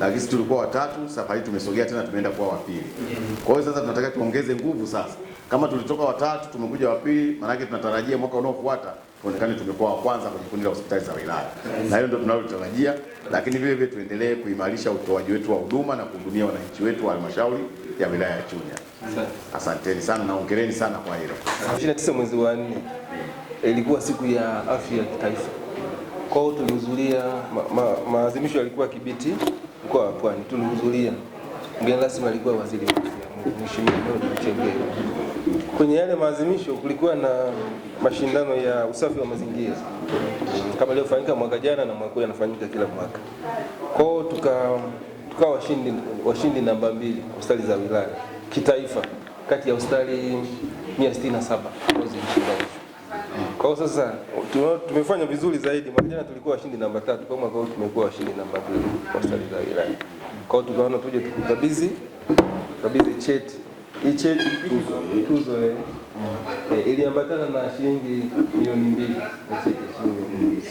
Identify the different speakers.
Speaker 1: lakini sisi tulikuwa watatu, safari hii tumesogea tena tumeenda kuwa wa pili. Kwa hiyo sasa tunataka tuongeze nguvu sasa. Kama tulitoka watatu tumekuja wa pili, maana yake tunatarajia mwaka unaofuata tuonekane tumekuwa wa kwanza kwenye kundi la hospitali za wilaya. Na hiyo ndio tunalotarajia, lakini vile vile tuendelee kuimarisha utoaji wetu wa huduma na kuhudumia wananchi wetu wa halmashauri ya wilaya ya Chunya. Asanteni sana na hongereni sana kwa hilo.
Speaker 2: 29 mwezi wa 4 ilikuwa siku ya afya ya kitaifa. Kwa hiyo tulihudhuria maadhimisho yalikuwa Kibiti mkoa wa Pwani. Tulihudhuria. Mgeni rasmi alikuwa waziri wa afya Mheshimiwa Mchengero. Kwenye yale maadhimisho kulikuwa na mashindano ya usafi wa mazingira kama leo fanyika mwaka jana na mwaka huu yanafanyika kila mwaka. Kwa hiyo tukawa washindi namba 2 hospitali za wilaya kitaifa kati ya hospitali 167 ambazo zilishinda. Kwa hiyo sasa tumefanya vizuri zaidi. Mwaka jana tulikuwa washindi namba 3, kwa mwaka huu tumekuwa washindi namba 2 hospitali za wilaya. Kwa hiyo tukaona tuje tukukabidhi cheti. Hii cheti tuzo iliambatana na shilingi milioni 2 na cheti shilingi